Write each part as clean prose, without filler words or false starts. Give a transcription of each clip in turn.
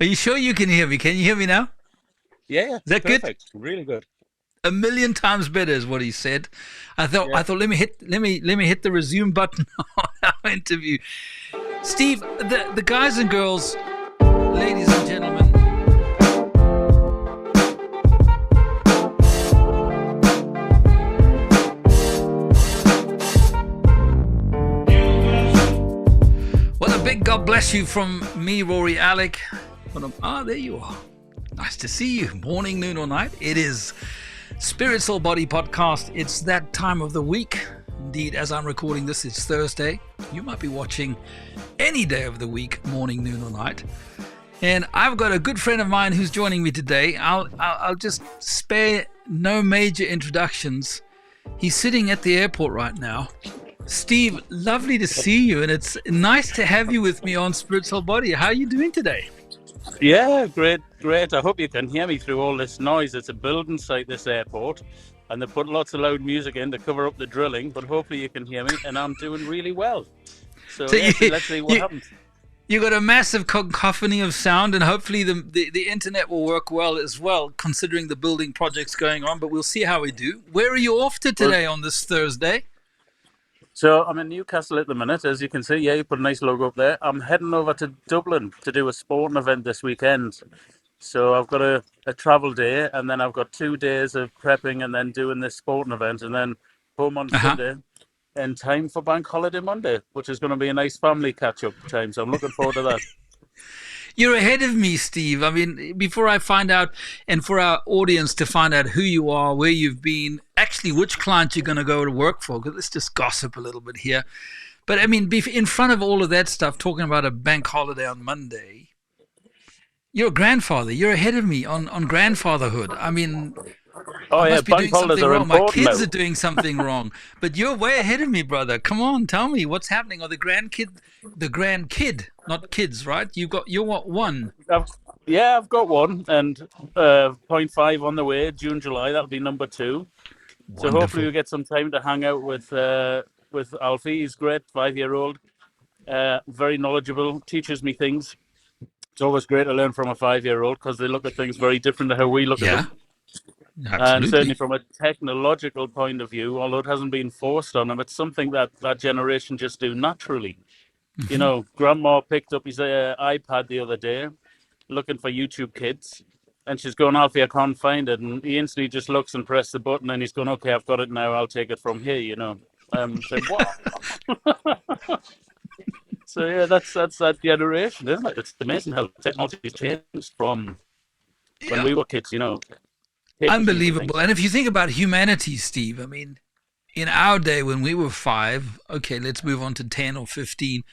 Are you sure you can hear me? Can you hear me now? Yeah, Is that good? perfect. Really good. A million times better is what he said. Yeah. I thought let me hit the resume button on our interview. Steve, the guys and girls, ladies and gentlemen. Well, a big God bless you from me, Rory, Alec. There you are. Nice to see you. Morning, noon, or night. It is Spirit, Soul, Body podcast. It's that time of the week. Indeed, as I'm recording this, it's Thursday. You might be watching any day of the week, morning, noon, or night. And I've got a good friend of mine who's joining me today. I'll just spare no major introductions. He's sitting at the airport right now. Steve, lovely to see you, and it's nice to have you with me on Spirit, Soul, Body. How are you doing today? Yeah, great. I hope you can hear me through all this noise. It's a building site, this airport, and they put lots of loud music in to cover up the drilling, but hopefully you can hear me, and I'm doing really well. So let's see what happens. You got a massive cacophony of sound, and hopefully the internet will work well as well, considering the building projects going on, but we'll see how we do. Where are you off to today on this Thursday? So I'm in Newcastle at the minute, as you can see. Yeah, you put a nice logo up there. I'm heading over to Dublin to do a sporting event this weekend. So I've got a travel day, and then I've got 2 days of prepping and then doing this sporting event, and then home on Sunday in time for Bank Holiday Monday, which is going to be a nice family catch-up time. So I'm looking forward to that. You're ahead of me, Steve. I mean, before I find out, and for our audience to find out who you are, where you've been, actually which client you're going to go to work for, because let's just gossip a little bit here. But I mean, in front of all of that stuff, talking about a bank holiday on Monday, you're a grandfather. You're ahead of me on grandfatherhood. I mean, I must be doing something wrong. My kids are doing something wrong. But you're way ahead of me, brother. Come on, tell me what's happening. Or the grandkid, not kids, right? You're what, one? I've got one, and 0.5 on the way, June, July. That'll be number 2. Wonderful. So hopefully we get some time to hang out with Alfie. He's great, 5-year-old, very knowledgeable, teaches me things. It's always great to learn from a 5-year-old because they look at things very different to how we look at them. Absolutely. And certainly from a technological point of view, although it hasn't been forced on them, it's something that generation just do naturally. You know, Grandma picked up his iPad the other day, looking for YouTube Kids, and she's going, Alfie, I can't find it. And he instantly just looks and presses the button, and he's going, okay, I've got it now, I'll take it from here, you know. So, what? So, yeah, that's that generation, isn't it? It's amazing how technology's changed from when we were kids, you know. Unbelievable. And if you think about humanity, Steve, I mean, in our day when we were 5, okay, let's move on to 10 or 15.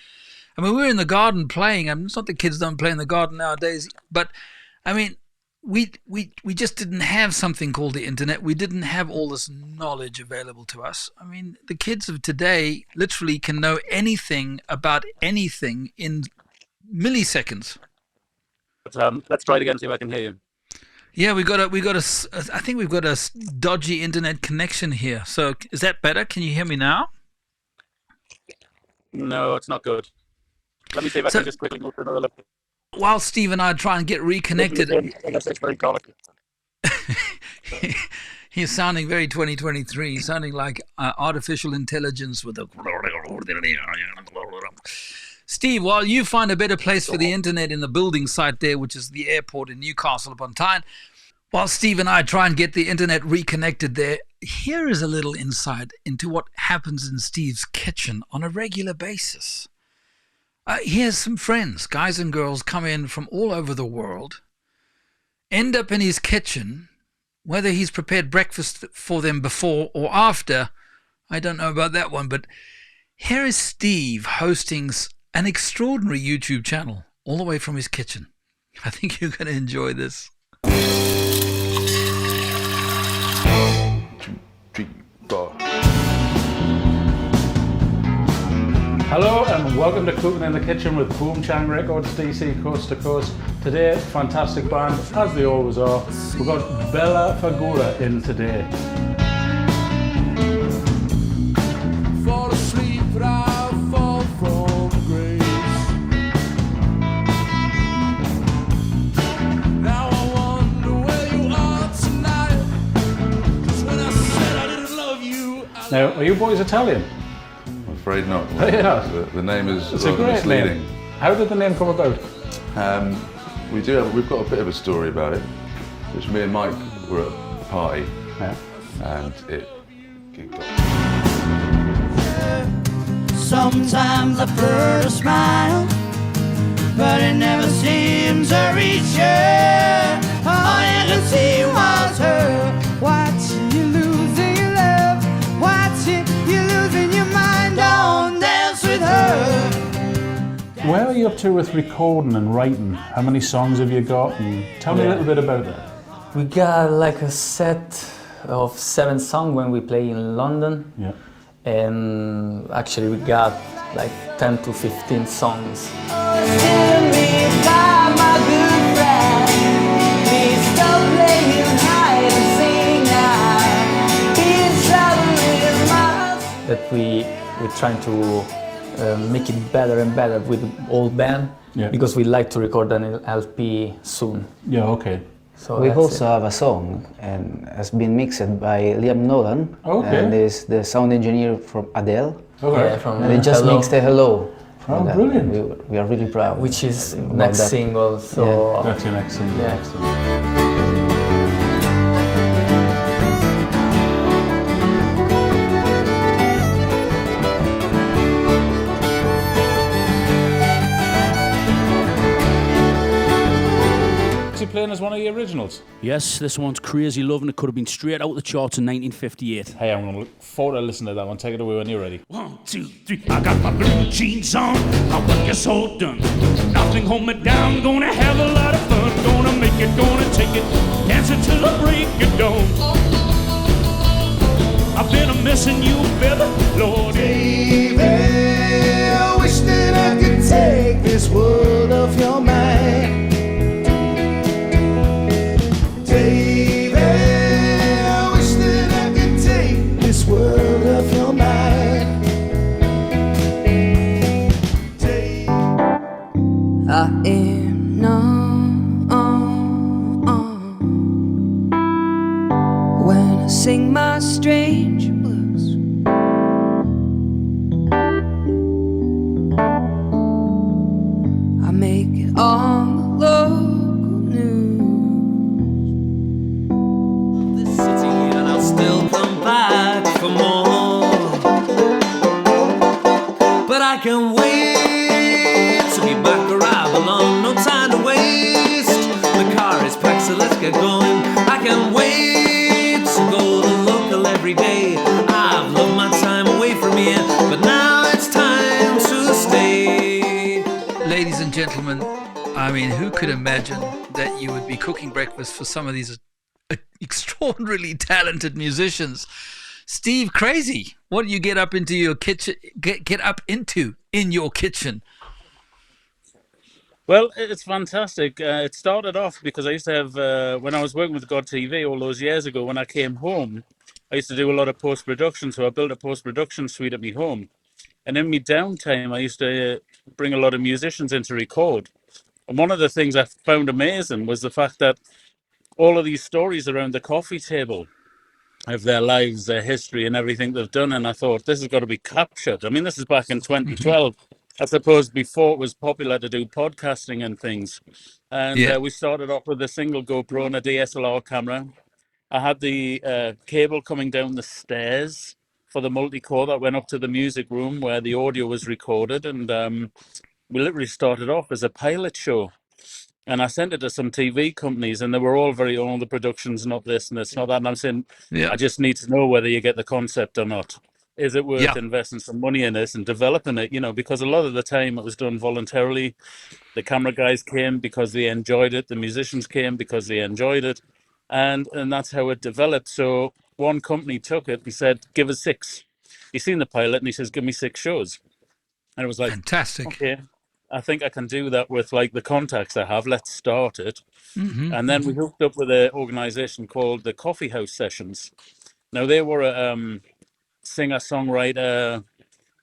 I mean, we were in the garden playing. I mean, it's not that kids don't play in the garden nowadays, but I mean, we just didn't have something called the internet. We didn't have all this knowledge available to us. I mean, the kids of today literally can know anything about anything in milliseconds. Let's try it again, see if I can hear you. Yeah, I think we've got a dodgy internet connection here. So is that better? Can you hear me now? No, it's not good. Let me see if I can just quickly move to another level. While Steve and I try and get reconnected, he's sounding very 2023. He's sounding like artificial intelligence with a... Steve, while you find a better place for the internet in the building site there, which is the airport in Newcastle upon Tyne, while Steve and I try and get the internet reconnected there, here is a little insight into what happens in Steve's kitchen on a regular basis. He has some friends, guys and girls, come in from all over the world, end up in his kitchen, whether he's prepared breakfast for them before or after, I don't know about that one, but here is Steve hosting an extraordinary YouTube channel all the way from his kitchen. I think you're going to enjoy this. 2, 3, 4. Hello and welcome to Cooking in the Kitchen with Boom Chang Records DC Coast to Coast. Today, fantastic band, as they always are. We've got Bella Fagura in today. Fall asleep, but I fall from grace. Now, are you boys Italian? I'm afraid not. Yeah. The name is It's a rather great misleading. name. How did the name come about? We've got a bit of a story about it, which me and Mike were at a party, Yeah. and it got... Sometimes I prefer to smile, but it never seems to reach her. All you can see was her. Watching you losing your love, watching you losing your mind. Don't dance with her. Where are you up to with recording and writing? How many songs have you got? And tell me a little bit about that. We got like a set of 7 songs when we play in London. Yeah. And actually we got like 10 to 15 songs. Tell me about my good friend. Please stop playing hide and seek now. He's traveling miles. That we're trying to make it better and better with the old band. Yeah. Because we like to record an LP soon. Yeah, okay. So We that's also it. have a song and has been mixed by Liam Nolan, Okay. and is the sound engineer from Adele. Okay. Yeah, from And they just Hello, mixed a Hello. Oh, from that. brilliant. We are really proud. which is about next that. single. So That's your next single. Yeah. Excellent. Is he playing as one of the originals? Yes, this one's Crazy Love, and it could have been straight out the charts in 1958. Hey, I'm going to look forward to listening to that one. Take it away when you're ready. 1, 2, 3. I got my blue jeans on. I work is all done. Nothing hold me down. Gonna have a lot of fun. Gonna make it, gonna take it. Dancing till the break of dawn. I've been a missing you, baby, Lord. Baby, I wish that I could take this world off your mind. Baby, I wish that I could take this world off your mind. I am numb when I sing my strange blues. I make it on the local news. This city and I'll still come back for more. But I can't wait to be back where I belong. No time to waste. The car is packed, so let's get going. I can't wait to go to local every day. I've loved my time away from here, but now it's time to stay. Ladies and gentlemen, I mean, who could imagine that you would be cooking breakfast for some of these extraordinarily talented musicians? Steve, crazy. What do you get up into your kitchen? Get up into in your kitchen? Well, it's fantastic. It started off because I used to have, when I was working with GODTV all those years ago, when I came home, I used to do a lot of post-production. So I built a post-production suite at my home. And in my downtime, I used to bring a lot of musicians in to record. And one of the things I found amazing was the fact that all of these stories around the coffee table of their lives, their history, and everything they've done. And I thought, this has got to be captured. I mean, this is back in 2012. I suppose before it was popular to do podcasting and things. And Yeah. we started off with a single GoPro and a DSLR camera. I had the cable coming down the stairs for the multi-core that went up to the music room where the audio was recorded. And we literally started off as a pilot show. And I sent it to some TV companies, and they were all very, the production's not this and it's not that. And I'm saying, Yeah. I just need to know whether you get the concept or not. Is it worth Yeah. investing some money in this and developing it? You know, because a lot of the time it was done voluntarily. The camera guys came because they enjoyed it. The musicians came because they enjoyed it. And that's how it developed. So one company took it and said, give us 6. He's seen the pilot and he says, give me 6 shows. And it was like, Fantastic. okay, I think I can do that with like the contacts I have. Let's start it. And then we hooked up with an organization called the Coffee House Sessions. Now they were a singer-songwriter,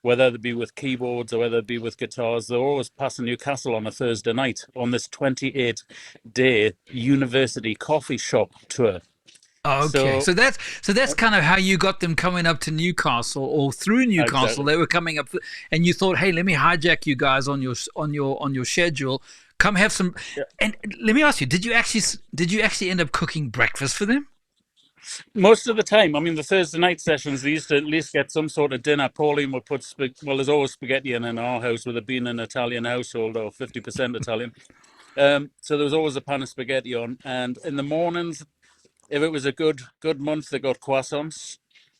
whether it be with keyboards or whether it be with guitars. They're always passing Newcastle on a Thursday night on this 28-day university coffee shop tour. Okay, So so that's kind of how you got them coming up to Newcastle, or through Newcastle exactly. they were coming up, and you thought, hey, let me hijack you guys on your schedule. Come have some. Yeah. And let me ask you, did you actually end up cooking breakfast for them? Most of the time, I mean, the Thursday night sessions, they used to at least get some sort of dinner. Pauline would put, well, there's always spaghetti in our house, with it being an Italian household or 50% Italian. So there was always a pan of spaghetti on. And in the mornings, if it was a good month, they got croissants.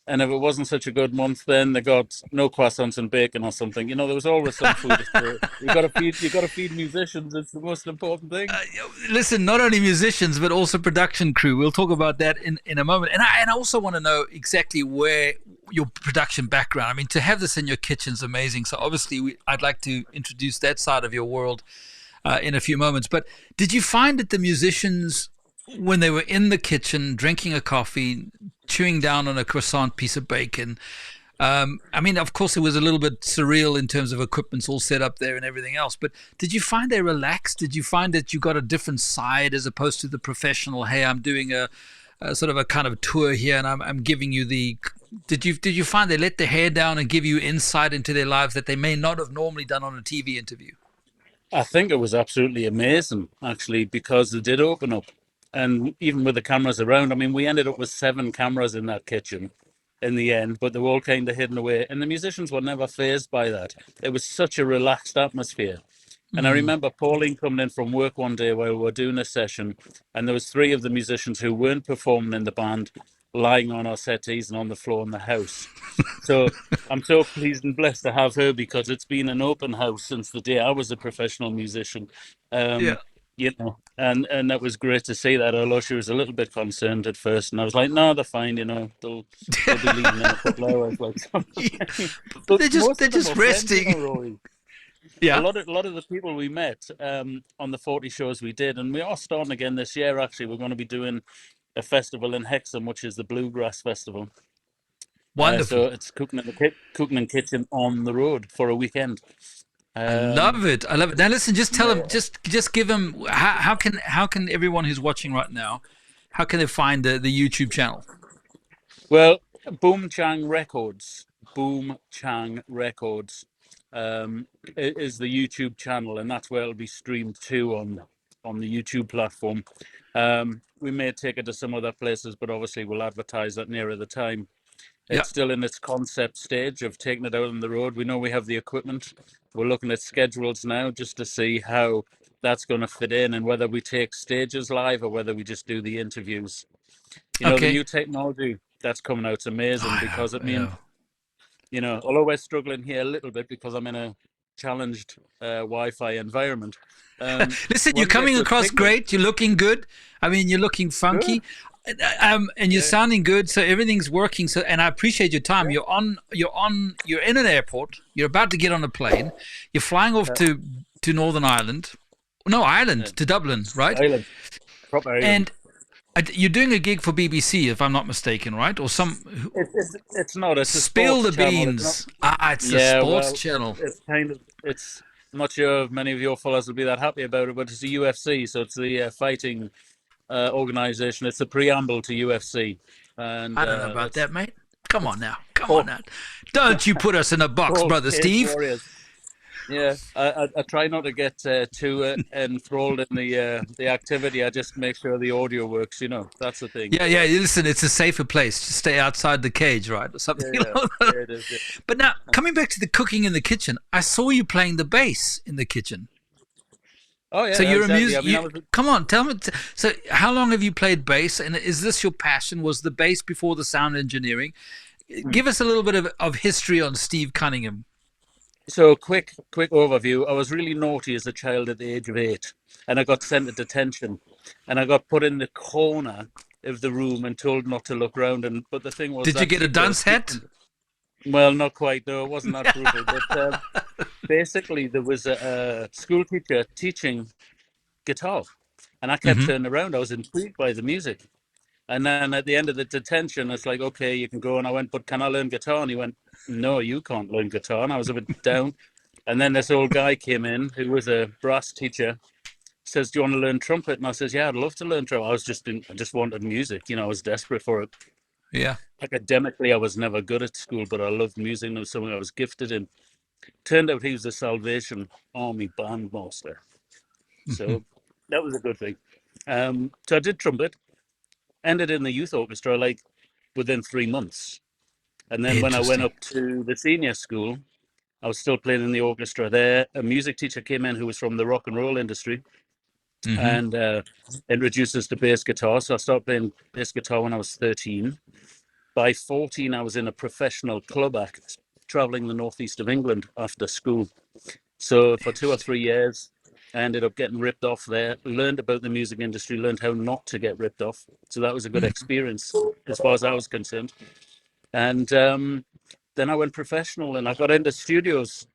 And if it wasn't such a good month, then they got no croissants and bacon or something. There was always some food. You got to feed musicians. It's the most important thing. Listen, not only musicians but also production crew. We'll talk about that in a moment. And I also want to know exactly where your production background. I mean, to have this in your kitchen is amazing. So obviously, I'd like to introduce that side of your world in a few moments. But did you find that the musicians, when they were in the kitchen drinking a coffee, chewing down on a croissant piece of bacon, I mean, of course, it was a little bit surreal in terms of equipment's all set up there and everything else. But did you find they relaxed? Did you find that you got a different side as opposed to the professional? Hey, I'm doing a sort of a kind of tour here, and I'm giving you the. Did you find they let their hair down and give you insight into their lives that they may not have normally done on a TV interview? I think it was absolutely amazing, actually, because they did open up. And even with the cameras around, I mean, we ended up with 7 cameras in that kitchen in the end, but they were all kind of hidden away. And the musicians were never fazed by that. It was such a relaxed atmosphere. And I remember Pauline coming in from work one day while we were doing a session, and there was 3 of the musicians who weren't performing in the band lying on our settees and on the floor in the house. So I'm so pleased and blessed to have her, because it's been an open house since the day I was a professional musician. Yeah. And that was great to see that, although she was a little bit concerned at first, and I was like, no, they're fine, they'll be leaving in a couple of hours, like. But they're just resting. Rory. Yeah. A lot of the people we met on the 40 shows we did, and we are starting again this year. Actually, we're going to be doing a festival in Hexham, which is the Bluegrass Festival. Wonderful. So it's cooking and kitchen on the road for a weekend. I love it. I love it. Now listen, just tell them, just give them, how can everyone who's watching right now, how can they find the YouTube channel? Well, Boom Chang Records is the YouTube channel, and that's where it'll be streamed to on the YouTube platform. We may take it to some other places, but obviously we'll advertise that nearer the time. It's still in its concept stage of taking it out on the road. We know we have the equipment. We're looking at schedules now just to see how that's going to fit in, and whether we take stages live or whether we just do the interviews. The new technology that's coming out is amazing, because it means, although we're struggling here a little bit because I'm in a challenged Wi-Fi environment. Listen, you're coming across great. You're looking good. I mean, you're looking funky. And you're sounding good, so everything's working. So, and I appreciate your time. You're in an airport. You're about to get on a plane. You're flying off to Northern Ireland, to Dublin, right? Ireland, proper Ireland. And you're doing a gig for BBC, if I'm not mistaken, right? Or some. It's not. It's a spill the sports channel. beans. It's a sports channel. It's. I'm not sure if many of your followers will be that happy about it, but it's the UFC, so it's the fighting organization. It's a preamble to UFC. And I don't know about that, mate. Come on now. Don't you put us in a box, brother Steve. Warriors. Yeah, I try not to get too enthralled in the activity. I just make sure the audio works. That's the thing. Yeah. Listen, it's a safer place to stay outside the cage, right, or something. Yeah, it is. Yeah. But now, coming back to the cooking in the kitchen, I saw you playing the bass in the kitchen. Oh yeah. So you're exactly. a music. Come on, tell me. So how long have you played bass? And is this your passion? Was the bass before the sound engineering? Give us a little bit of history on Steve Cunningham. So quick overview. I was really naughty as a child at the age of 8, and I got sent to detention, and I got put in the corner of the room and told not to look around. But the thing was, did you get a dunce hat? Well, not quite. No, it wasn't that brutal. But basically, there was a school teacher teaching guitar, and I kept turning around. I was intrigued by the music. And then at the end of the detention, it's like, okay, you can go. And I went, but can I learn guitar? And he went, no, you can't learn guitar. And I was a bit down. And then this old guy came in who was a brass teacher, says, "Do you want to learn trumpet?" And I says, "Yeah, I'd love to learn trumpet." I just wanted music, I was desperate for it. Yeah. Academically, I was never good at school, but I loved music, and it was something I was gifted in. Turned out he was a Salvation Army bandmaster, so that was a good thing. So I did trumpet, ended in the youth orchestra like within 3 months, and then when I went Interesting. up to the senior school, I was still playing in the orchestra there. A music teacher came in who was from the rock and roll industry, and introduced us to bass guitar. So I started playing bass guitar when I was 13. By 14, I was in a professional club act, traveling the northeast of England after school. So for 2 or 3 years, I ended up getting ripped off there, learned about the music industry, learned how not to get ripped off. So that was a good experience as far as I was concerned. And then I went professional and I got into studios.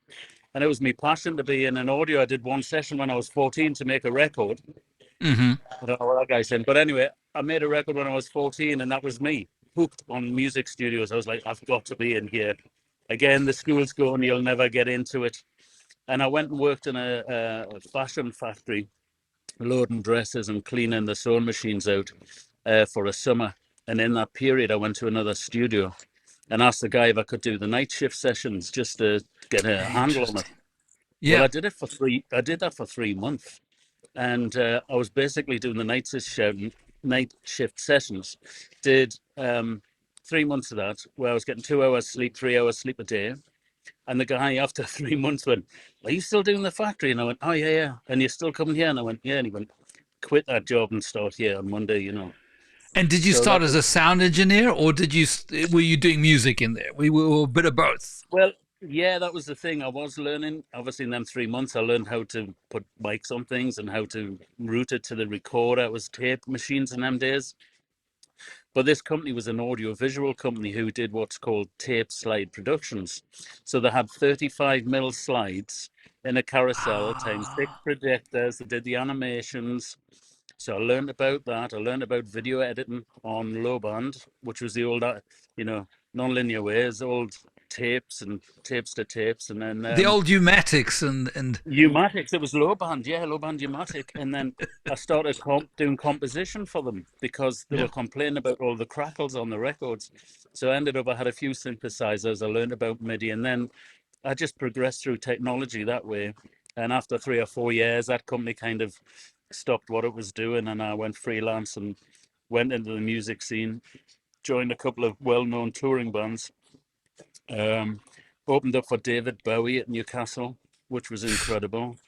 And it was my passion to be in an audio. I did one session when I was 14 to make a record. I don't know what that guy said. But anyway, I made a record when I was 14 and that was me, hooked on music studios. I was like, I've got to be in here. Again, the school's going, you'll never get into it. And I went and worked in a fashion factory, loading dresses and cleaning the sewing machines out for a summer. And in that period, I went to another studio and asked the guy if I could do the night shift sessions just to get a handle on it. Yeah. Well, I did that for 3 months, and I was basically doing the night shift sessions. Did 3 months of that, where I was getting 2 hours sleep, 3 hours sleep a day. And the guy after 3 months went, "Are you still doing the factory?" And I went, "Oh yeah, yeah." "And you're still coming here?" And I went, "Yeah." And he went, "Quit that job and start here on Monday." And did you So start that as a sound engineer, or were you doing music in there? We were a bit of both. Well, yeah, that was the thing. I was learning. Obviously, in them 3 months, I learned how to put mics on things and how to route it to the recorder. It was tape machines in them days. But this company was an audio-visual company who did what's called tape slide productions. So they had 35mm slides in a carousel times 6 projectors. They did the animations. So I learned about that. I learned about video editing on low band, which was the old, non-linear ways, old tapes and tapes to tapes. And then The old Umatics and Umatics, it was low band, low band Umatic. And then I started doing composition for them because they were complaining about all the crackles on the records. So I had a few synthesizers. I learned about MIDI, and then I just progressed through technology that way. And after 3 or 4 years, that company kind of stopped what it was doing, and I went freelance and went into the music scene, joined a couple of well-known touring bands. Opened up for David Bowie at Newcastle, which was incredible.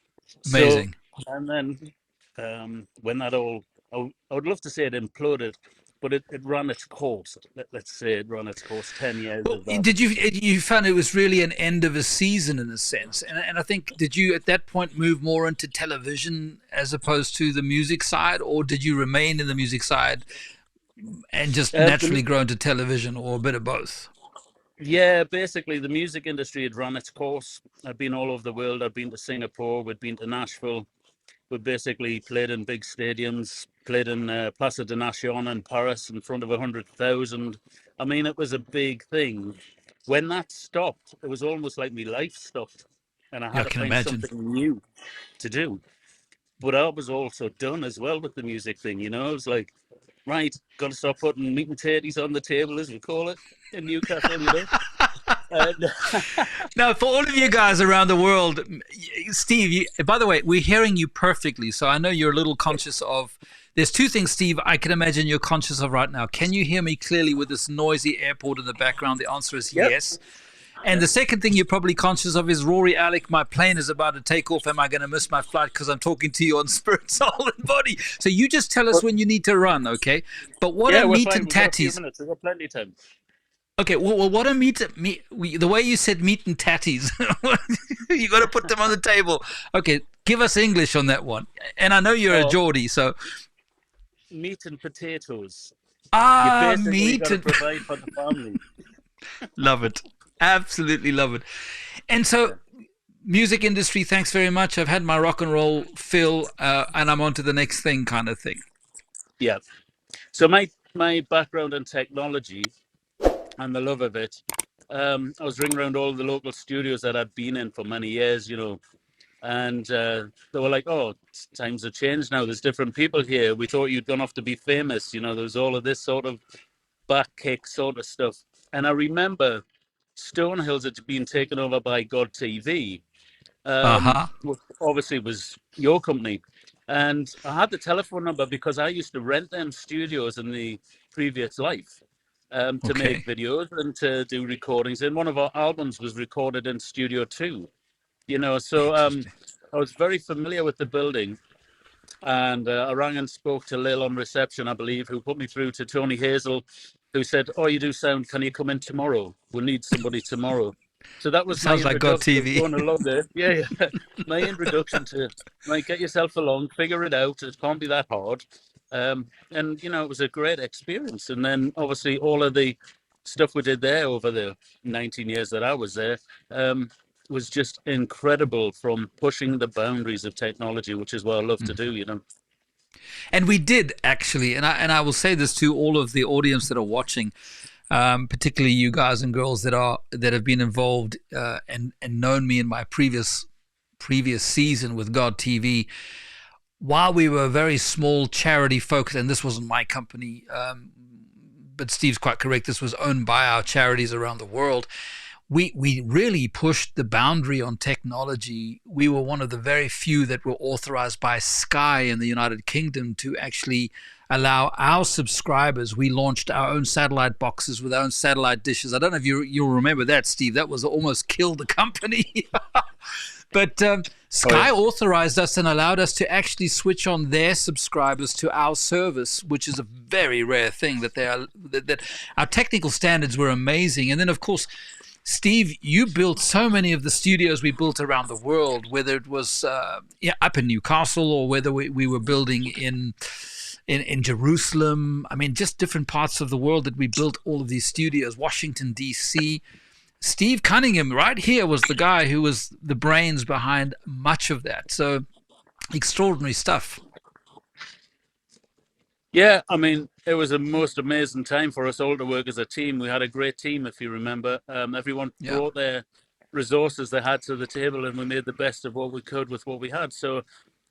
amazing. So, and then when that all, I would love to say it imploded, but it ran its course. Let's say it ran its course. 10 years Well, of that. did you found it was really an end of a season in a sense, and I think, did you at that point move more into television as opposed to the music side, or did you remain in the music side and just naturally grow into television, or a bit of both? Yeah, basically the music industry had run its course. I'd been all over the world. I'd been to Singapore. We'd been to Nashville. We basically played in big stadiums, played in Place de Nation in Paris in front of 100,000. I mean, it was a big thing. When that stopped, it was almost like my life stopped, and I had to find something new to do. But I was also done as well with the music thing, It was like, right, got to start putting meat and tatties on the table, as we call it, in Newcastle, And Now, for all of you guys around the world, Steve, by the way, we're hearing you perfectly. So I know you're a little conscious of, there's two things, Steve, I can imagine you're conscious of right now. Can you hear me clearly with this noisy airport in the background? The answer is yes. And the second thing you're probably conscious of is, Rory, Alec, my plane is about to take off. Am I going to miss my flight because I'm talking to you on spirit, soul, and body? So you just tell us when you need to run, okay? But what are meat and tatties? We've got plenty of time. Okay, well, what are the way you said meat and tatties, you got to put them on the table. Okay, give us English on that one. And I know you're a Geordie, so. Meat and potatoes. Meat and provide for the family. Love it. Absolutely love it. And so, music industry, thanks very much. I've had my rock and roll fill, and I'm on to the next thing kind of thing. Yeah. So my background in technology and the love of it, I was ringing around all the local studios that I'd been in for many years, And they were like, "Oh, times have changed now. There's different people here. We thought you'd gone off to be famous. You know, there was all of this sort of back kick sort of stuff." And I remember Stonehills had been taken over by GODTV, which obviously was your company. And I had the telephone number because I used to rent them studios in the previous life to make videos and to do recordings. And one of our albums was recorded in Studio 2, you know. So I was very familiar with the building. And I rang and spoke to Lil on reception, I believe, who put me through to Tony Hazel, who said, "Oh, you do sound, can you come in tomorrow? We'll need somebody tomorrow." So that was my introduction to going along there. Yeah. My introduction to, like, get yourself along, figure it out. It can't be that hard. And, you know, it was a great experience. And then obviously all of the stuff we did there over the 19 years that I was there was just incredible, from pushing the boundaries of technology, which is what I love to do, you know. And we did actually, and I will say this to all of the audience that are watching, particularly you guys and girls that have been involved and known me in my previous season with GODTV. While we were a very small charity focused, and this wasn't my company, but Steve's quite correct, this was owned by our charities around the world. We really pushed the boundary on technology. We were one of the very few that were authorized by Sky in the United Kingdom to actually allow our subscribers. We launched our own satellite boxes with our own satellite dishes. I don't know if you'll remember that, Steve. That was almost killed the company. But Sky authorized us and allowed us to actually switch on their subscribers to our service, which is a very rare thing. That our technical standards were amazing. And then, of course, Steve, you built so many of the studios we built around the world, whether it was up in Newcastle or whether we were building in Jerusalem. I mean, just different parts of the world that we built all of these studios. Washington, D.C. Steve Cunningham right here was the guy who was the brains behind much of that. So extraordinary stuff. Yeah, I mean, it was a most amazing time for us all to work as a team. We had a great team, if you remember. Everyone brought their resources they had to the table, and we made the best of what we could with what we had. So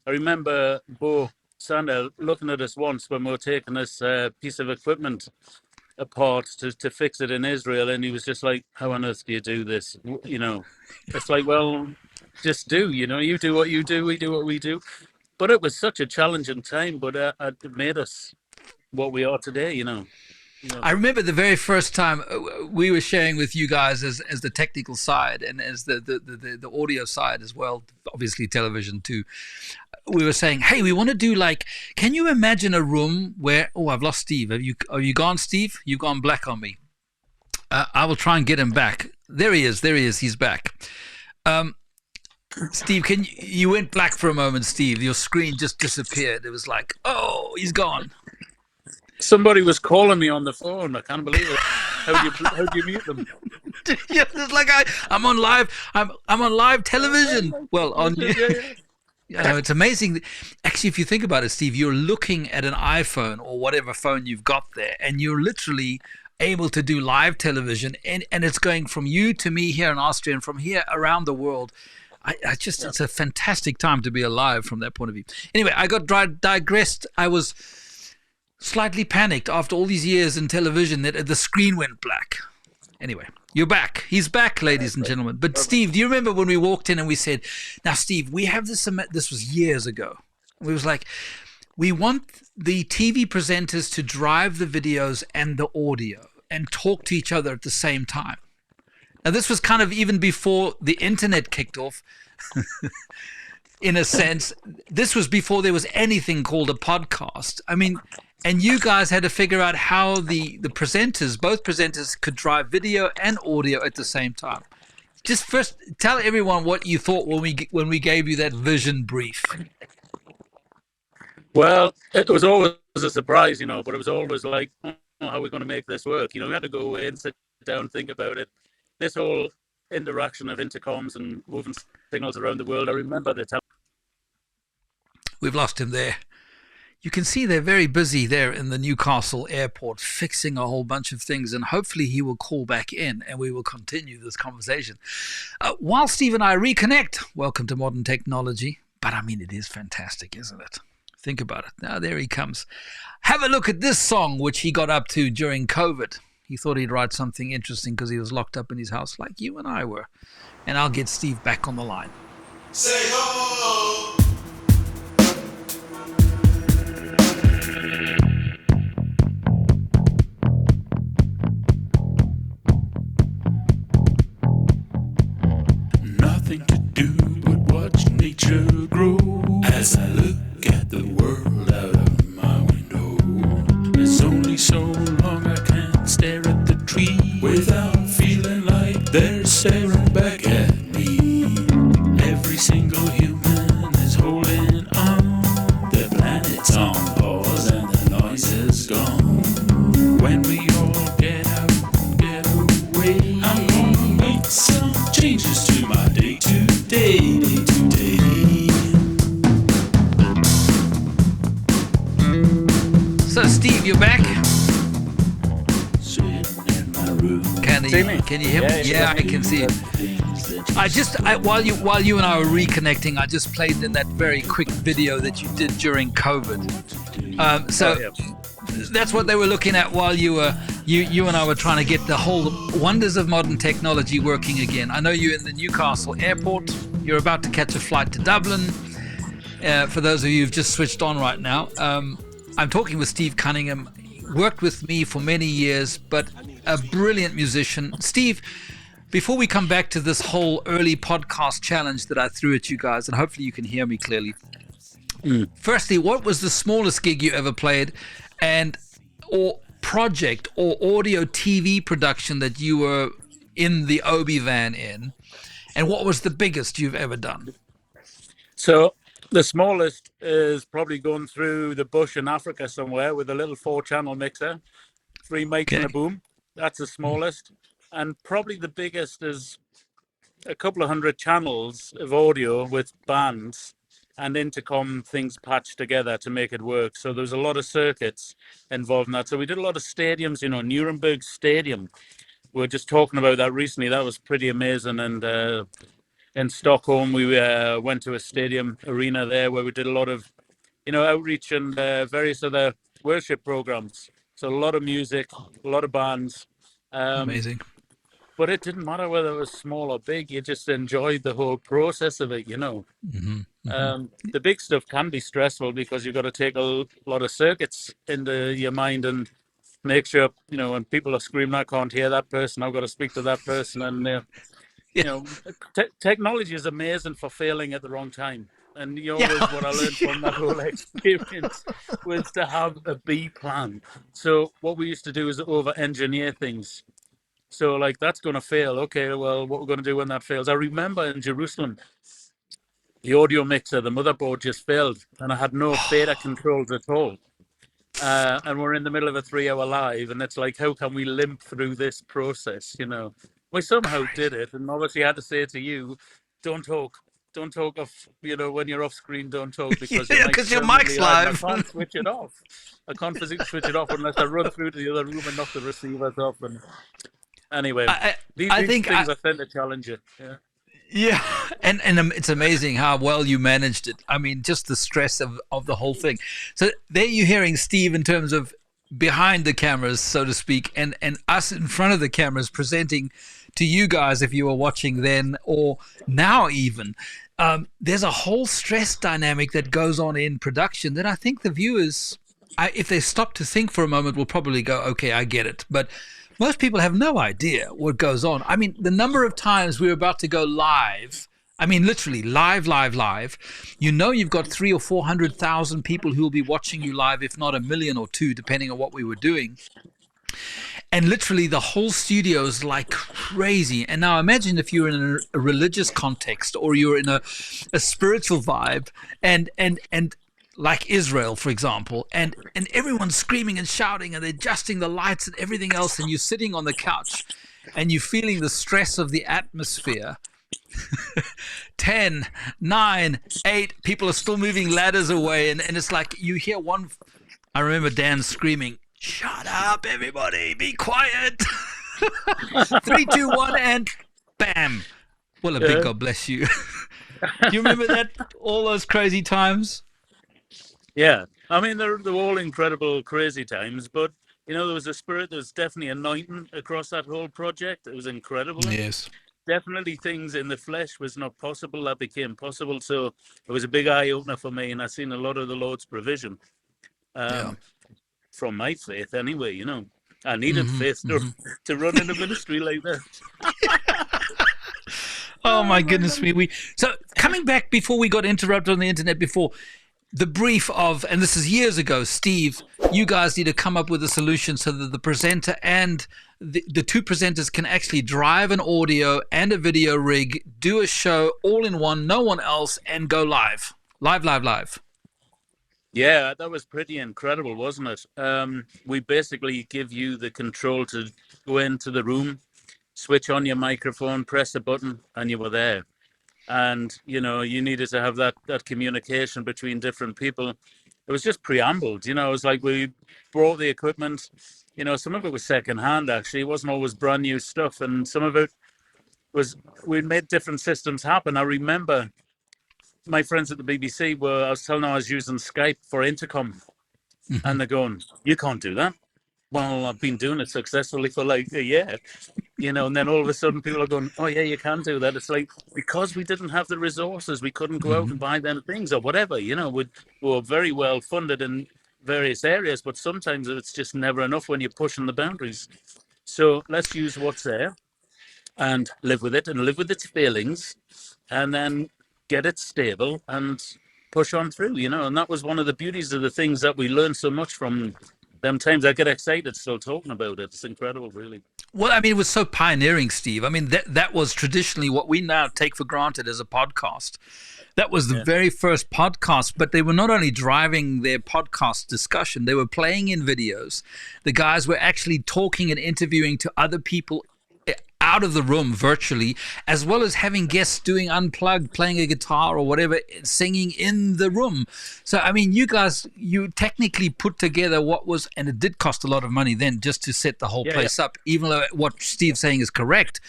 I remember Bo Sander looking at us once when we were taking this piece of equipment apart to fix it in Israel, and he was just like, "How on earth do you do this?" You know, it's like, well, just do, you know, you do what you do, we do what we do. But it was such a challenging time, but it made us what we are today, you know. I remember the very first time we were sharing with you guys as the technical side and as the audio side as well, obviously television too. We were saying, hey, we want to do like, can you imagine a room where, oh, I've lost Steve. Are you gone, Steve? You've gone black on me. I will try and get him back. There he is. He's back. Steve, you went black for a moment, Steve. Your screen just disappeared. It was like, oh, he's gone. Somebody was calling me on the phone. I can't believe it. How do you mute them? Yeah, it's like I'm on live. I'm on live television. Well, on it's amazing. Actually, if you think about it, Steve, you're looking at an iPhone or whatever phone you've got there, and you're literally able to do live television, and it's going from you to me here in Austria and from here around the world. It's a fantastic time to be alive from that point of view. Anyway, I got digressed. I was slightly panicked after all these years in television that the screen went black. Anyway, you're back. He's back, ladies and gentlemen. But Steve, do you remember when we walked in and we said, now, Steve, we have this was years ago. We was like, we want the TV presenters to drive the videos and the audio and talk to each other at the same time. Now, this was kind of even before the internet kicked off, in a sense. This was before there was anything called a podcast. I mean, and you guys had to figure out how the presenters, both presenters, could drive video and audio at the same time. Just first, tell everyone what you thought when we gave you that vision brief. Well, it was always a surprise, you know, but it was always like, oh, how are we going to make this work? You know, we had to go away and sit down, think about it. This whole interaction of intercoms and moving signals around the world. I remember the We've lost him there. you can see they're very busy there in the Newcastle airport fixing a whole bunch of things, and hopefully he will call back in and we will continue this conversation. While Steve and I reconnect, welcome to modern technology. But I mean, it is fantastic, isn't it? Think about it. Now, there he comes. Have a look at this song, which he got up to during COVID. He thought he'd write something interesting because he was locked up in his house like you and I were. And I'll get Steve back on the line. Say ho! Nothing to do but watch nature grow as I look at the world out of my window. There's only so long I can stare at the tree without feeling like they're staring back at me. Every single human is holding on. The planet's on pause and the noise is gone. When we all get out, get away, I'm gonna make some changes to my day-to-day, day-to-day. So, Steve, you're back? Can you hear me? Yeah, I can see you. While you and I were reconnecting, I just played in that very quick video that you did during COVID. That's what they were looking at while you and I were trying to get the whole wonders of modern technology working again. I know you're in the Newcastle airport. You're about to catch a flight to Dublin. For those of you who've just switched on right now, I'm talking with Steve Cunningham. Worked with me for many years, but a brilliant musician. Steve, before we come back to this whole early podcast challenge that I threw at you guys, and hopefully you can hear me clearly. Firstly, what was the smallest gig you ever played, or project or audio TV production that you were in the Obi van in, and what was the biggest you've ever done? So the smallest is probably going through the bush in Africa somewhere with a little 4-channel mixer, 3 mics and a boom. That's the smallest. And probably the biggest is a couple of 100 channels of audio with bands and intercom things patched together to make it work. So there's a lot of circuits involved in that. So we did a lot of stadiums, Nuremberg Stadium. We were just talking about that recently. That was pretty amazing. And in Stockholm, we went to a stadium arena there where we did a lot of, outreach and various other worship programs. So a lot of music, a lot of bands. Amazing. But it didn't matter whether it was small or big. You just enjoyed the whole process of it, The big stuff can be stressful because you've got to take a lot of circuits into your mind and make sure, when people are screaming, I can't hear that person, I've got to speak to that person. And, technology is amazing for failing at the wrong time. And what I learned from that whole experience was to have a B plan. So what we used to do is over-engineer things. So that's going to fail. Okay, well, what we're going to do when that fails? I remember in Jerusalem, the audio mixer, the motherboard just failed, and I had no fader controls at all. And we're in the middle of a 3-hour live, and it's like, how can we limp through this process? We somehow did it, and obviously I had to say to you, don't talk off, when you're off screen, don't talk because your mic's live. I can't switch it off. I can't physically switch it off unless I run through to the other room and knock the receivers off. And anyway, these things I tend to challenge you. Yeah, and it's amazing how well you managed it. I mean, just the stress of the whole thing. So there you're hearing Steve in terms of behind the cameras, so to speak, and us in front of the cameras presenting to you guys if you were watching then or now even. There's a whole stress dynamic that goes on in production that I think the viewers, if they stop to think for a moment, will probably go, okay, I get it. But most people have no idea what goes on. I mean, the number of times we're about to go live, I mean, literally live. You've got 300,000 or 400,000 people who will be watching you live, if not 1 million or 2, depending on what we were doing. And literally the whole studio is like crazy. And now imagine if you're in a religious context or you're in a spiritual vibe and like Israel, for example, and everyone's screaming and shouting and adjusting the lights and everything else, and you're sitting on the couch and you're feeling the stress of the atmosphere 10, 9, 8, people are still moving ladders away. And it's like you hear one. I remember Dan screaming, "Shut up, everybody, be quiet." 3, 2, 1, and bam. Well, a big God bless you. Do you remember that? All those crazy times? Yeah, I mean, they're all incredible, crazy times, but there was a spirit. There was definitely anointing across that whole project. It was incredible. Yes. Definitely things in the flesh was not possible that became possible. So it was a big eye opener for me, and I've seen a lot of the Lord's provision from my faith anyway. I needed faith to run in a ministry like that. Oh my goodness me. So coming back before we got interrupted on the internet before, the brief of, and this is years ago, Steve, you guys need to come up with a solution so that the presenter and the two presenters can actually drive an audio and a video rig, do a show all in one, no one else, and go live. Live. Yeah, that was pretty incredible, wasn't it? We basically give you the control to go into the room, switch on your microphone, press a button, and you were there. And, you needed to have that communication between different people. It was just preambled, it was like we brought the equipment, some of it was secondhand, actually. It wasn't always brand new stuff. And some of it was, we made different systems happen. I remember my friends at the BBC I was telling them I was using Skype for intercom. And they're going, "You can't do that." Well, I've been doing it successfully for like a year, and then all of a sudden people are going, "Oh yeah, you can do that." It's like, because we didn't have the resources, we couldn't go out and buy them things or whatever, we were very well funded in various areas, but sometimes it's just never enough when you're pushing the boundaries. So let's use what's there and live with it and live with its failings, and then get it stable and push on through, and that was one of the beauties of the things that we learned so much from them times. I get excited still talking about it. It's incredible, really. Well, I mean, it was so pioneering, Steve. I mean, that was traditionally what we now take for granted as a podcast. That was the very first podcast, but they were not only driving their podcast discussion, they were playing in videos. The guys were actually talking and interviewing to other people out of the room virtually, as well as having guests doing unplugged, playing a guitar or whatever, singing in the room. So, I mean, you guys, you technically put together what was, and it did cost a lot of money then just to set the whole place up, even though what Steve's saying is correct.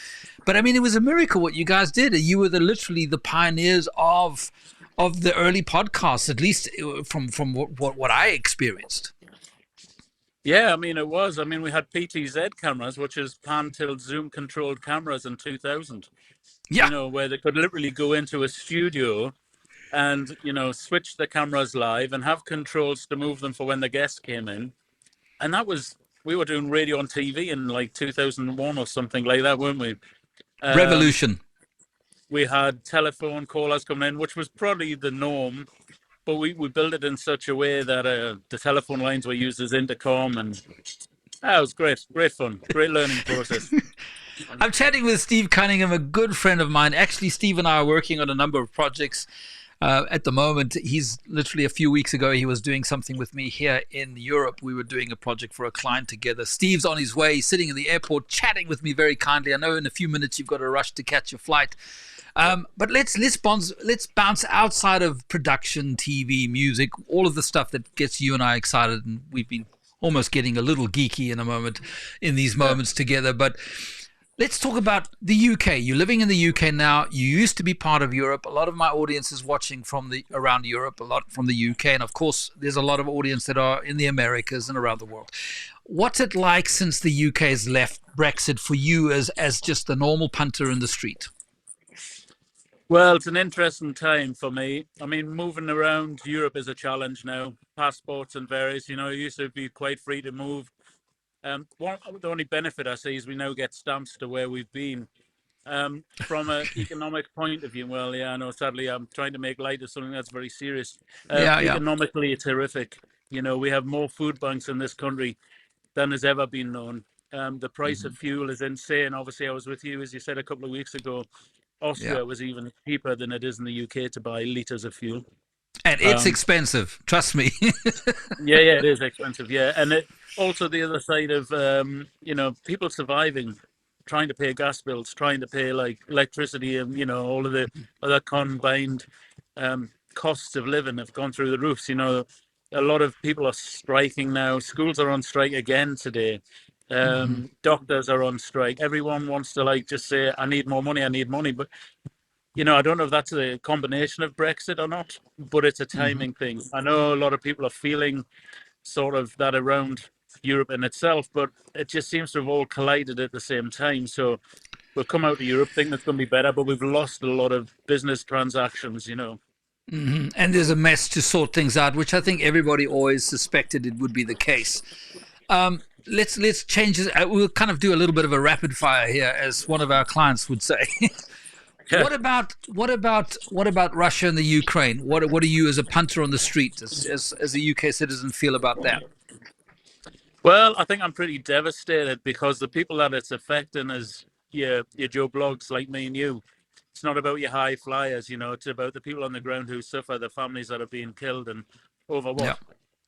But I mean, it was a miracle what you guys did. You were literally the pioneers of the early podcasts, at least from what I experienced. Yeah, I mean, it was. I mean, we had PTZ cameras, which is pan tilt zoom controlled cameras in 2000. Yeah. Where they could literally go into a studio and, switch the cameras live and have controls to move them for when the guests came in. And we were doing radio and TV in like 2001 or something like that, weren't we? Revolution. We had telephone callers coming in, which was probably the norm. But we built it in such a way that the telephone lines were used as intercom, and it was great fun, great learning process. I'm chatting with Steve Cunningham, a good friend of mine. Actually, Steve and I are working on a number of projects at the moment. He's literally a few weeks ago, he was doing something with me here in Europe. We were doing a project for a client together. Steve's on his way, sitting in the airport, chatting with me very kindly. I know in a few minutes you've got to rush to catch your flight. But let's bounce outside of production, TV, music, all of the stuff that gets you and I excited. And we've been almost getting a little geeky in these moments together. But let's talk about the UK. You're living in the UK now. You used to be part of Europe. A lot of my audience is watching from around Europe, a lot from the UK. And of course, there's a lot of audience that are in the Americas and around the world. What's it like since the UK has left Brexit for you as just a normal punter in the street? Well, it's an interesting time for me. I mean, moving around Europe is a challenge now. Passports and various, it used to be quite free to move. The only benefit I see is we now get stamps to where we've been. From an economic point of view, well, yeah, I know, sadly, I'm trying to make light of something that's very serious. Economically, it's horrific. We have more food banks in this country than has ever been known. The price of fuel is insane. Obviously, I was with you, as you said, a couple of weeks ago. Austria was even cheaper than it is in the UK to buy litres of fuel. And it's expensive, trust me. Yeah, it is expensive, yeah. And also the other side of, people surviving. trying to pay gas bills, trying to pay like electricity, and all of the other combined costs of living have gone through the roofs. A lot of people are striking now. Schools are on strike again today. Doctors are on strike. Everyone wants to like just say, I need more money, I need money. But I don't know if that's a combination of Brexit or not, but it's a timing thing. I know a lot of people are feeling sort of that around Europe in itself, but it just seems to have all collided at the same time. So we'll come out of Europe thinking it's going to be better, but we've lost a lot of business transactions. And there's a mess to sort things out, which I think everybody always suspected it would be the case. Let's change it. We'll kind of do a little bit of a rapid fire here, as one of our clients would say. What about Russia and the Ukraine? What do you, as a punter on the street, as a UK citizen, feel about that? Well, I think I'm pretty devastated, because the people that it's affecting is your Joe Blogs like me and you. It's not about your high flyers, it's about the people on the ground who suffer, the families that are being killed, and over what? Yeah.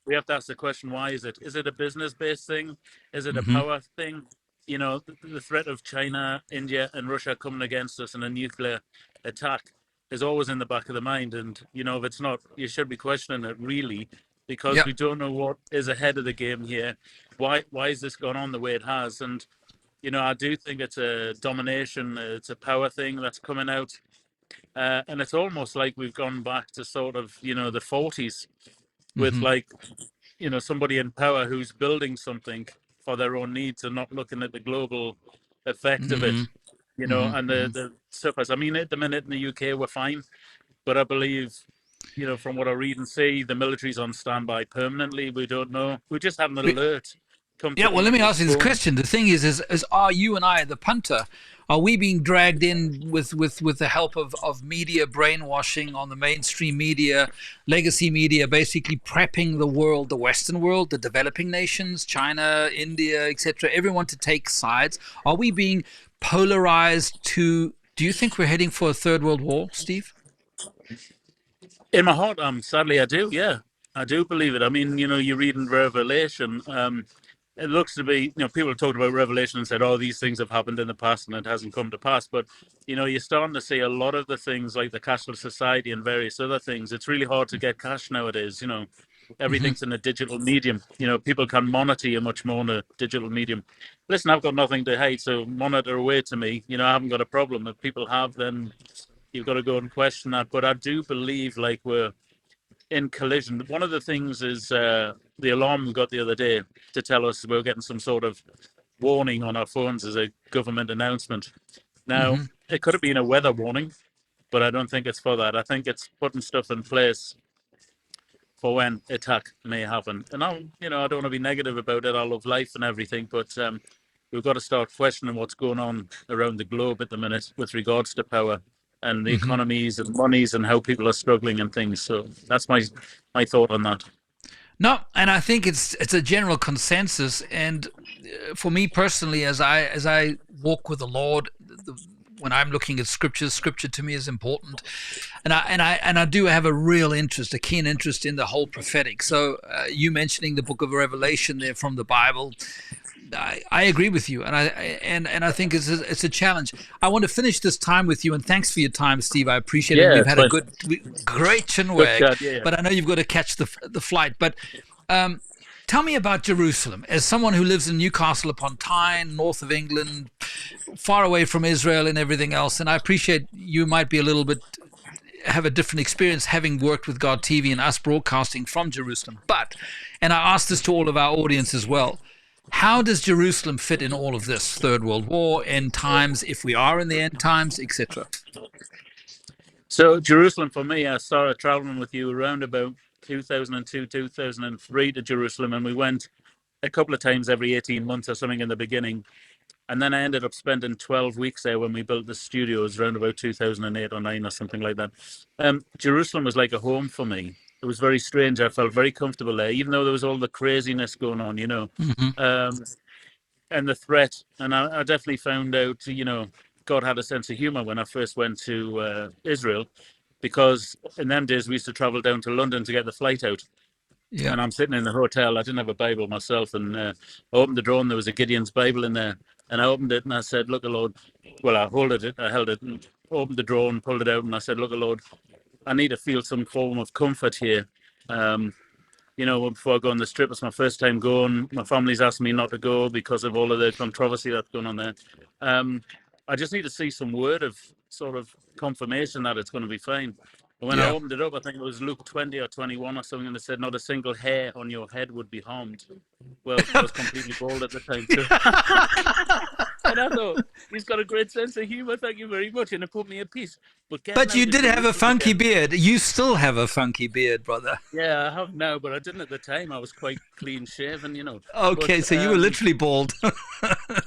We have to ask the question, why is it? Is it a business-based thing? Is it a power thing? The threat of China, India, and Russia coming against us in a nuclear attack is always in the back of the mind. And, if it's not, you should be questioning it, really, because we don't know what is ahead of the game here. Why is this going on the way it has? And, I do think it's a domination, it's a power thing that's coming out. And it's almost like we've gone back to sort of, the 40s with like, somebody in power who's building something for their own needs and not looking at the global effect of it, and the surface. I mean, at the minute in the UK, we're fine, but I believe, from what I read and see, the military's on standby permanently. We don't know. We just had an alert. Well, let me ask you this question. The thing is are you and I, the punter, are we being dragged in with the help of media brainwashing on the mainstream media, legacy media, basically prepping the world, the Western world, the developing nations, China, India, etc., everyone to take sides? Are we being polarized to? Do you think we're heading for a third world war, Steve? In my heart, sadly, I do. Yeah, I do believe it. I mean, you read in Revelation. It looks to be, people have talked about Revelation and said, oh, these things have happened in the past and it hasn't come to pass. But, you're starting to see a lot of the things like the cashless society and various other things. It's really hard to get cash nowadays. Everything's in a digital medium. People can monitor you much more in a digital medium. Listen, I've got nothing to hate, so monitor away to me. I haven't got a problem. If people have, then you've got to go and question that. But I do believe like we're in collision. One of the things is the alarm we got the other day to tell us we're getting some sort of warning on our phones as a government announcement. Now, it could have been a weather warning, but I don't think it's for that. I think it's putting stuff in place for when attack may happen. And I don't want to be negative about it. I love life and everything, but we've got to start questioning what's going on around the globe at the minute with regards to power and the economies and monies and how people are struggling and things. So that's my thought on that. No, and I think it's a general consensus. And for me personally, as I walk with the Lord, when I'm looking at scripture to me is important, and I do have a real interest, a keen interest in the whole prophetic. So you mentioning the book of Revelation there from the Bible, I agree with you, and I think it's a challenge. I want to finish this time with you, and thanks for your time, Steve. I appreciate it. We've had a great chinwag, but I know you've got to catch the flight. But tell me about Jerusalem. As someone who lives in Newcastle upon Tyne, north of England, far away from Israel and everything else, and I appreciate you might be have a different experience having worked with GODTV and us broadcasting from Jerusalem. And I ask this to all of our audience as well, how does Jerusalem fit in all of this? Third World War, end times, if we are in the end times, etc. So Jerusalem, for me, I started traveling with you around about 2002, 2003 to Jerusalem, and we went a couple of times every 18 months or something in the beginning. And then I ended up spending 12 weeks there when we built the studios around about 2008 or 9 or something like that. Jerusalem was like a home for me. It was very strange. I felt very comfortable there, even though there was all the craziness going on, and the threat. And I definitely found out, God had a sense of humor when I first went to Israel, because in them days we used to travel down to London to get the flight out. Yeah. And I'm sitting in the hotel. I didn't have a Bible myself, and I opened the drawer, and there was a Gideon's Bible in there. And I opened it, and I said, "Look, Lord." Well, I held it, and opened the drawer and pulled it out, and I said, "Look, Lord, I need to feel some form of comfort here. Before I go on the trip, it's my first time going. My family's asked me not to go because of all of the controversy that's going on there. I just need to see some word of sort of confirmation that it's going to be fine." And when I opened it up, I think it was Luke 20 or 21 or something, and it said, "Not a single hair on your head would be harmed." Well, I was completely bald at the time too. And I thought, he's got a great sense of humor. Thank you very much, and it put me at peace. But you did have a funky beard. You still have a funky beard, brother. Yeah, I have now, but I didn't at the time. I was quite clean shaven, Okay, so you were literally bald.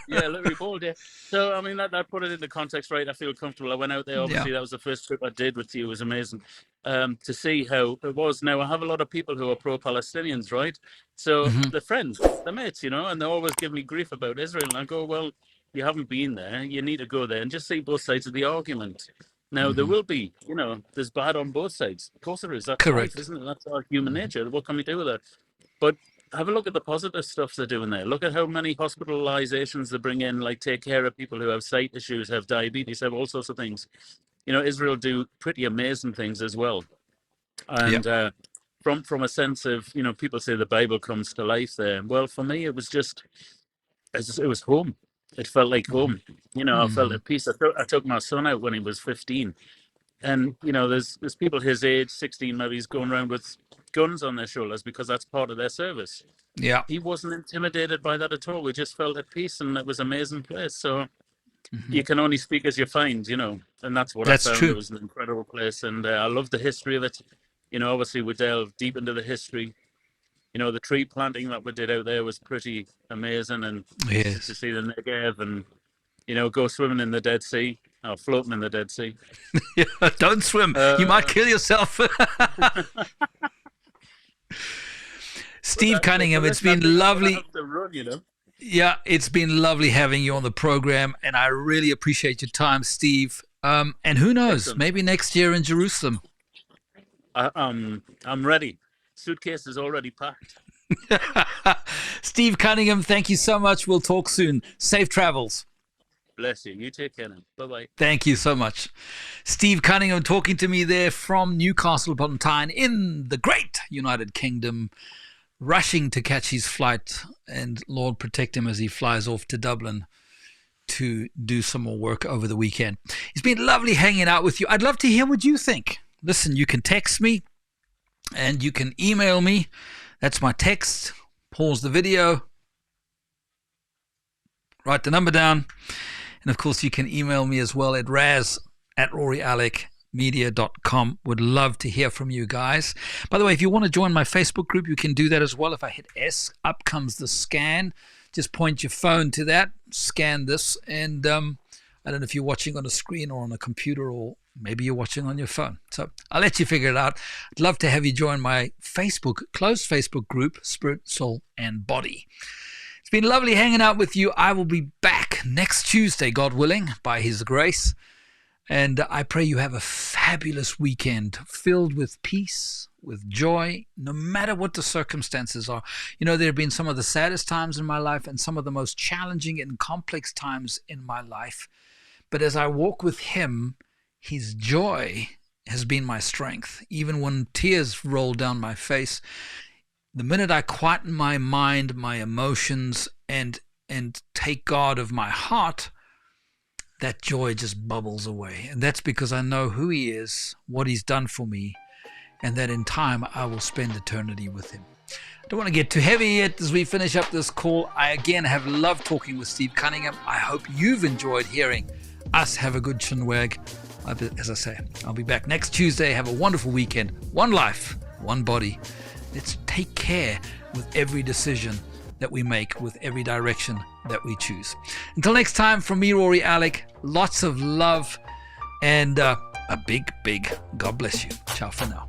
Yeah, literally bald, yeah. So, I mean, that put it into context, right? I feel comfortable. I went out there, obviously, that was the first trip I did with you. It was amazing to see how it was. Now, I have a lot of people who are pro-Palestinians, right? So, they're friends, they're mates, and they always give me grief about Israel. And I go, well, you haven't been there. You need to go there and just see both sides of the argument. Now, there will be, there's bad on both sides. Of course there is. That's correct, life, isn't it? That's our human nature. What can we do with that? But have a look at the positive stuff they're doing there. Look at how many hospitalizations they bring in, like take care of people who have sight issues, have diabetes, have all sorts of things. Israel do pretty amazing things as well. And from a sense of, people say the Bible comes to life there. Well, for me, it was home. It felt like home. I felt at peace. I took my son out when he was 15. And, there's people his age, 16 maybe, he's going around with guns on their shoulders because that's part of their service. Yeah. He wasn't intimidated by that at all. We just felt at peace, and it was an amazing place. So you can only speak as you find, and that's what I found. True. It was an incredible place, and I love the history of it. Obviously we delved deep into the history. The tree planting that we did out there was pretty amazing, and to see the Negev and, go swimming in the Dead Sea, or floating in the Dead Sea. Don't swim. You might kill yourself. Steve Cunningham, it's been lovely. Yeah, it's been lovely having you on the program, and I really appreciate your time, Steve. And who knows, Excellent. Maybe next year in Jerusalem. I'm ready. Suitcase is already packed. Steve Cunningham, thank you so much. We'll talk soon. Safe travels. Bless you. You take care now. Bye-bye. Thank you so much. Steve Cunningham talking to me there from Newcastle upon Tyne in the great United Kingdom, rushing to catch his flight, and Lord protect him as he flies off to Dublin to do some more work over the weekend. It's been lovely hanging out with you. I'd love to hear what you think. Listen, you can text me and you can email me. That's my text. Pause the video. Write the number down. And of course, you can email me as well at raz@roryalecmedia.com. Would love to hear from you guys. By the way, if you want to join my Facebook group, you can do that as well. If I hit S, up comes the scan. Just point your phone to that, scan this, and I don't know if you're watching on a screen or on a computer, or maybe you're watching on your phone. So I'll let you figure it out. I'd love to have you join my closed Facebook group, Spirit, Soul, and Body. It's been lovely hanging out with you. I will be back next Tuesday, God willing, by His grace. And I pray you have a fabulous weekend filled with peace, with joy, no matter what the circumstances are. There have been some of the saddest times in my life and some of the most challenging and complex times in my life. But as I walk with Him, His joy has been my strength. Even when tears roll down my face, the minute I quieten my mind, my emotions, and take God of my heart, that joy just bubbles away. And that's because I know who He is, what He's done for me, and that in time I will spend eternity with Him. I don't want to get too heavy yet as we finish up this call. I again have loved talking with Steve Cunningham. I hope you've enjoyed hearing us have a good chinwag. As I say, I'll be back next Tuesday. Have a wonderful weekend. One life, one body. Let's take care with every decision that we make, with every direction that we choose. Until next time, from me, Rory, Alec, lots of love and a big God bless you. Ciao for now.